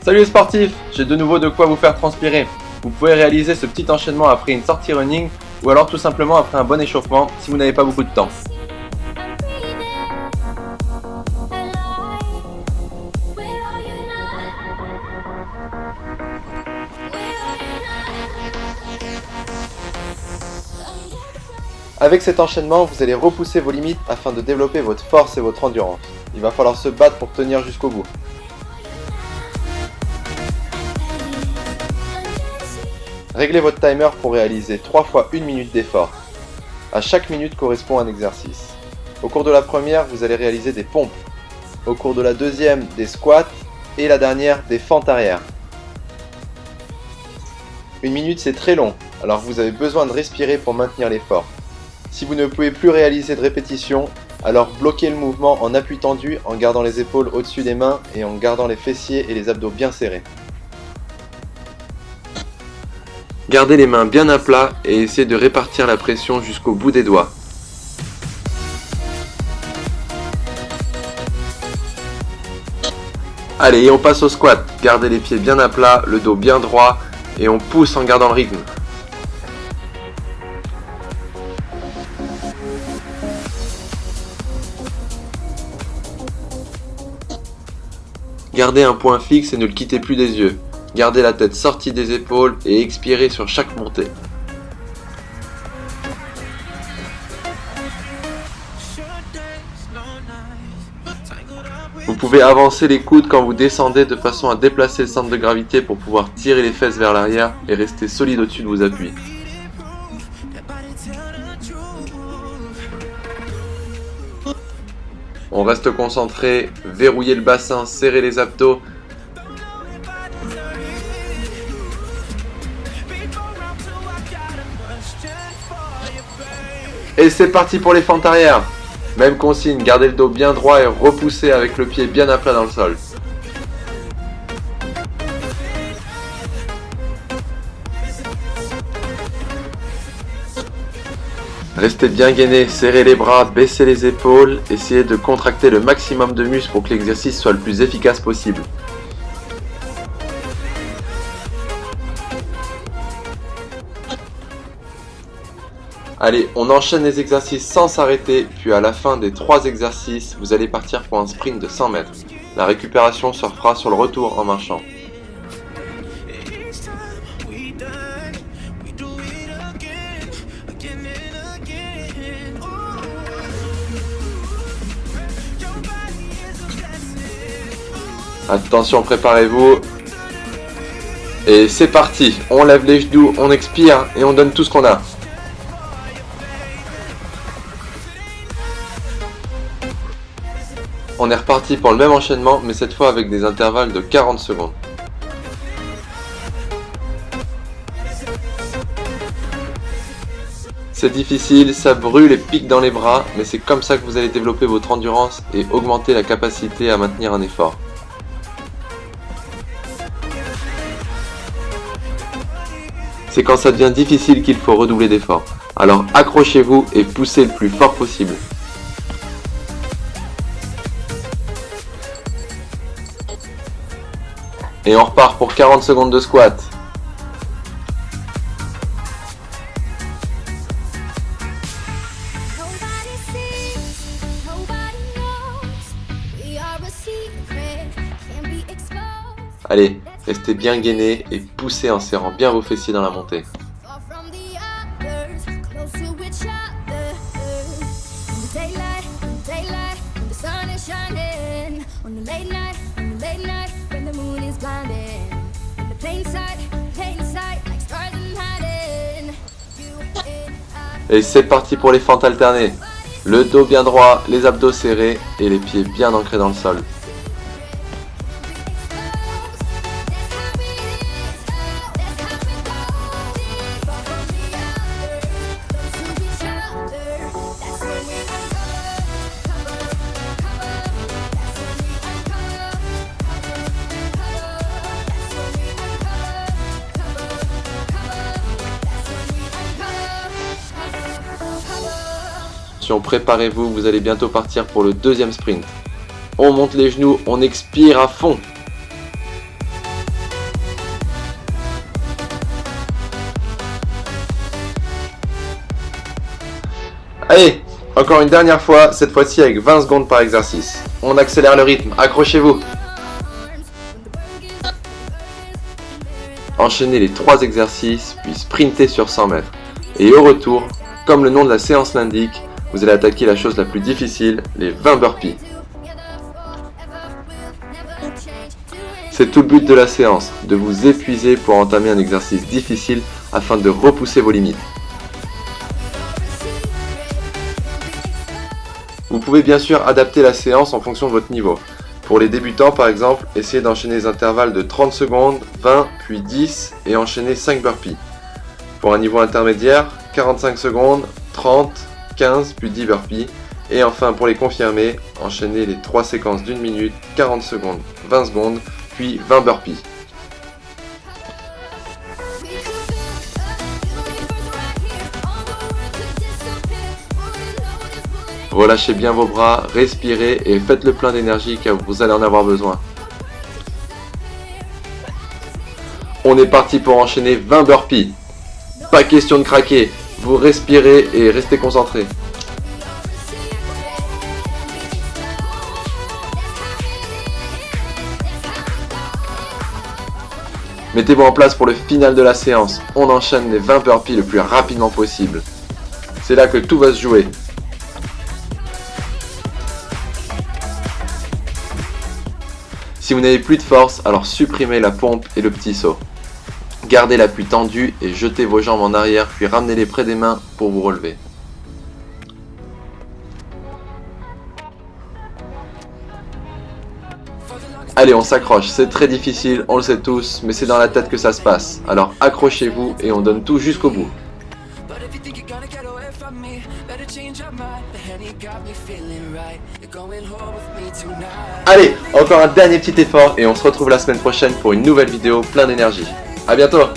Salut les sportifs, j'ai de nouveau de quoi vous faire transpirer. Vous pouvez réaliser ce petit enchaînement après une sortie running ou alors tout simplement après un bon échauffement si vous n'avez pas beaucoup de temps. Avec cet enchaînement, vous allez repousser vos limites afin de développer votre force et votre endurance. Il va falloir se battre pour tenir jusqu'au bout. Réglez votre timer pour réaliser 3 fois 1 minute d'effort. À chaque minute correspond un exercice. Au cours de la première, vous allez réaliser des pompes. Au cours de la deuxième, des squats. Et la dernière, des fentes arrière. 1 minute, c'est très long, alors vous avez besoin de respirer pour maintenir l'effort. Si vous ne pouvez plus réaliser de répétition, alors bloquez le mouvement en appui tendu, en gardant les épaules au-dessus des mains et en gardant les fessiers et les abdos bien serrés. Gardez les mains bien à plat et essayez de répartir la pression jusqu'au bout des doigts. Allez, et on passe au squat. Gardez les pieds bien à plat, le dos bien droit et on pousse en gardant le rythme. Gardez un point fixe et ne le quittez plus des yeux. Gardez la tête sortie des épaules et expirez sur chaque montée. Vous pouvez avancer les coudes quand vous descendez de façon à déplacer le centre de gravité pour pouvoir tirer les fesses vers l'arrière et rester solide au-dessus de vos appuis. On reste concentré, verrouillez le bassin, serrez les abdos. Et c'est parti pour les fentes arrière. Même consigne, gardez le dos bien droit et repoussez avec le pied bien à plat dans le sol. Restez bien gainé, serrez les bras, baissez les épaules, essayez de contracter le maximum de muscles pour que l'exercice soit le plus efficace possible. Allez, on enchaîne les exercices sans s'arrêter, puis à la fin des 3 exercices, vous allez partir pour un sprint de 100 mètres. La récupération se fera sur le retour en marchant. Attention, préparez-vous. Et c'est parti, on lève les genoux, on expire et on donne tout ce qu'on a. On est reparti pour le même enchaînement, mais cette fois avec des intervalles de 40 secondes. C'est difficile, ça brûle et pique dans les bras, mais c'est comme ça que vous allez développer votre endurance et augmenter la capacité à maintenir un effort. C'est quand ça devient difficile qu'il faut redoubler d'efforts. Alors accrochez-vous et poussez le plus fort possible. Et on repart pour 40 secondes de squat. Allez, restez bien gainé et poussez en serrant bien vos fessiers dans la montée. Et c'est parti pour les fentes alternées. Le dos bien droit, les abdos serrés et les pieds bien ancrés dans le sol. Préparez-vous, vous allez bientôt partir pour le deuxième sprint. On monte les genoux, on expire à fond. Allez, encore une dernière fois, cette fois-ci avec 20 secondes par exercice. On accélère le rythme, accrochez-vous. Enchaînez les 3 exercices, puis sprintez sur 100 mètres. Et au retour, comme le nom de la séance l'indique, vous allez attaquer la chose la plus difficile, les 20 burpees. C'est tout le but de la séance, de vous épuiser pour entamer un exercice difficile afin de repousser vos limites. Vous pouvez bien sûr adapter la séance en fonction de votre niveau. Pour les débutants par exemple, essayez d'enchaîner des intervalles de 30 secondes, 20, puis 10 et enchaînez 5 burpees. Pour un niveau intermédiaire, 45 secondes, 30, 15, puis 10 burpees. Et enfin pour les confirmés, enchaînez les 3 séquences d'1 minute, 40 secondes, 20 secondes, puis 20 burpees. Relâchez bien vos bras, respirez et faites le plein d'énergie car vous allez en avoir besoin. On est parti pour enchaîner 20 burpees. Pas question de craquer, vous respirez et restez concentrés. Mettez-vous en place pour le final de la séance. On enchaîne les 20 burpees le plus rapidement possible. C'est là que tout va se jouer. Si vous n'avez plus de force, alors supprimez la pompe et le petit saut. Gardez l'appui tendu et jetez vos jambes en arrière, puis ramenez-les près des mains pour vous relever. Allez, on s'accroche, c'est très difficile, on le sait tous, mais c'est dans la tête que ça se passe. Alors accrochez-vous et on donne tout jusqu'au bout. Allez, encore un dernier petit effort et on se retrouve la semaine prochaine pour une nouvelle vidéo plein d'énergie. A bientôt!